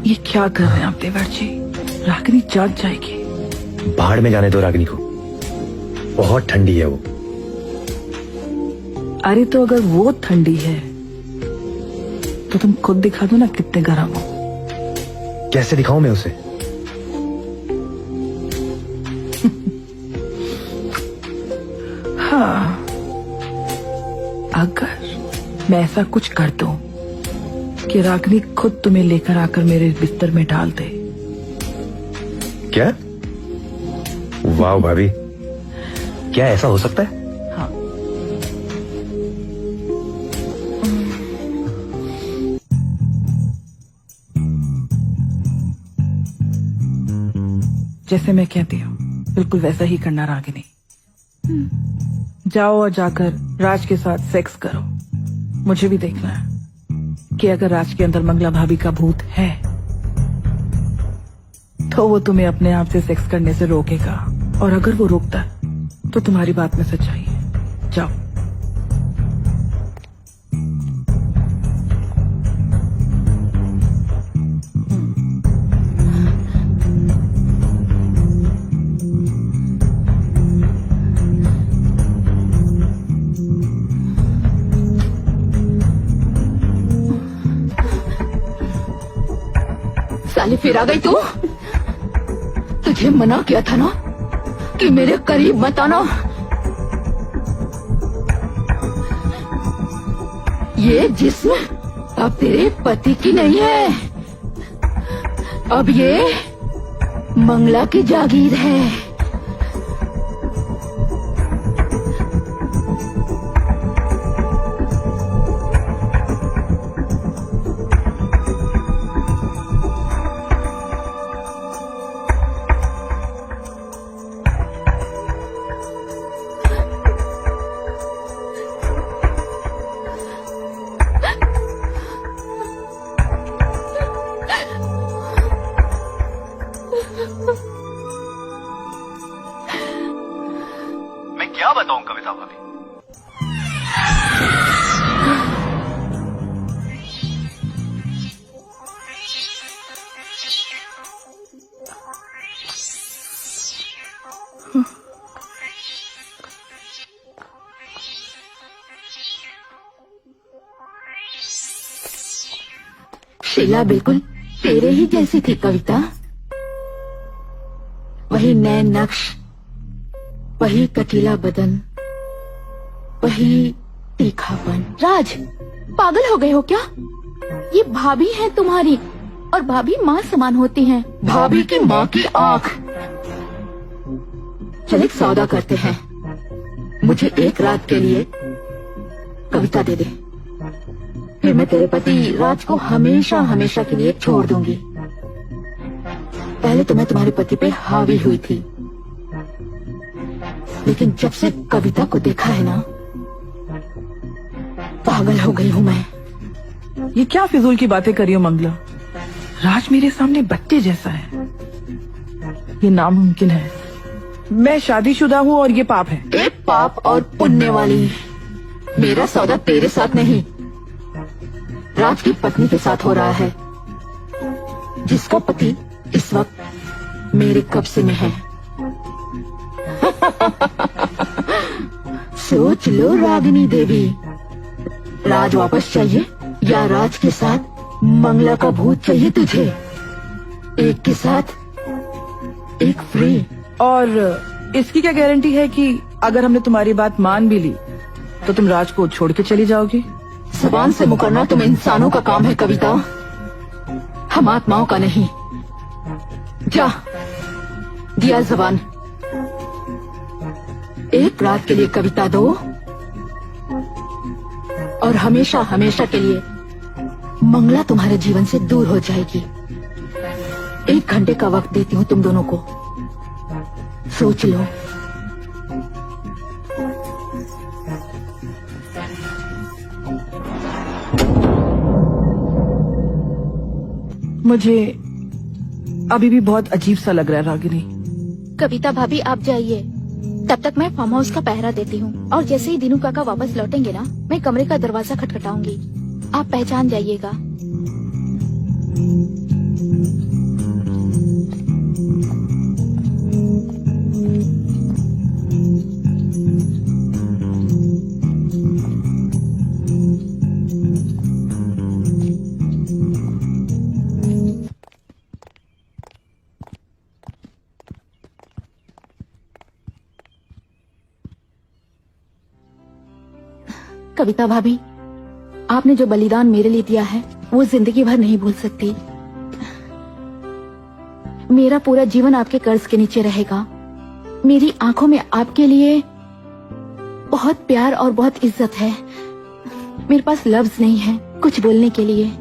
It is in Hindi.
ये क्या कर रहे हैं आप देवर जी? रागिनी जाग जाएगी। भाड़ में जाने दो रागिनी को, बहुत ठंडी है वो। अरे तो अगर वो ठंडी है तो तुम खुद दिखा दो ना कितने गर्म हो। कैसे दिखाऊं मैं उसे? हाँ, अगर मैं ऐसा कुछ कर दूं कि रागिनी खुद तुम्हें लेकर आकर मेरे बिस्तर में डाल दे। क्या? वाह भाभी, क्या ऐसा हो सकता है? हाँ। जैसे मैं कहती हूँ बिल्कुल वैसा ही करना रागिनी। जाओ और जाकर राज के साथ सेक्स करो। मुझे भी देखना है कि अगर राज के अंदर मंगला भाभी का भूत है तो वो तुम्हें अपने आप से सेक्स करने से रोकेगा, और अगर वो रोकता है तो तुम्हारी बात में सच्चाई है। जाओ। साली फिर आ गई तू? तुझे मना किया था ना कि मेरे करीब मत आना। ये जिस्म अब तेरे पति की नहीं है, अब ये मंगला की जागीर है। मैं क्या बताऊं कविता भाभी? शीला बिल्कुल तेरे ही जैसी थी कविता। वही नैन नक्श, वही कटीला बदन, वही तीखापन। राज, पागल हो गए हो क्या? ये भाभी है तुम्हारी, और भाभी माँ समान होती हैं। भाभी की माँ की आँख। चल एक सौदा करते हैं, मुझे एक रात के लिए कविता दे दे, फिर मैं तेरे पति राज को हमेशा हमेशा के लिए छोड़ दूंगी। पहले तो मैं तुम्हारे पति पे हावी हुई थी, लेकिन जब से कविता को देखा है ना, पागल हो गई हूँ मैं। ये क्या फिजूल की बातें करी हो मंगला? राज मेरे सामने बच्चे जैसा है, ये नामुमकिन है। मैं शादीशुदा हूँ और ये पाप है। एक पाप और पुण्य वाली। मेरा सौदा तेरे साथ नहीं, राज की पत्नी के साथ हो रहा है, जिसका पति इस वक्त मेरे कब्जे में है। सोच लो रागिनी देवी, राज वापस चाहिए या राज के साथ मंगला का भूत चाहिए तुझे? एक के साथ एक फ्री। और इसकी क्या गारंटी है कि अगर हमने तुम्हारी बात मान भी ली तो तुम राज को छोड़ के चली जाओगी? जुबान से मुकरना तुम इंसानों का काम है कविता, हम आत्माओं का नहीं। जा, दिया जुबान। एक रात के लिए कविता दो और हमेशा हमेशा के लिए मंगला तुम्हारे जीवन से दूर हो जाएगी। 1 घंटे का वक्त देती हूँ तुम दोनों को, सोच लो। मुझे अभी भी बहुत अजीब सा लग रहा है रागिनी। कविता भाभी आप जाइए, तब तक मैं फार्म हाउस का पहरा देती हूँ, और जैसे ही दीनू काका वापस लौटेंगे ना, मैं कमरे का दरवाजा खटखटाऊंगी, आप पहचान जाइएगा। कविता भाभी, आपने जो बलिदान मेरे लिए दिया है वो जिंदगी भर नहीं भूल सकती। मेरा पूरा जीवन आपके कर्ज के नीचे रहेगा। मेरी आंखों में आपके लिए बहुत प्यार और बहुत इज्जत है। मेरे पास लफ्ज नहीं है कुछ बोलने के लिए।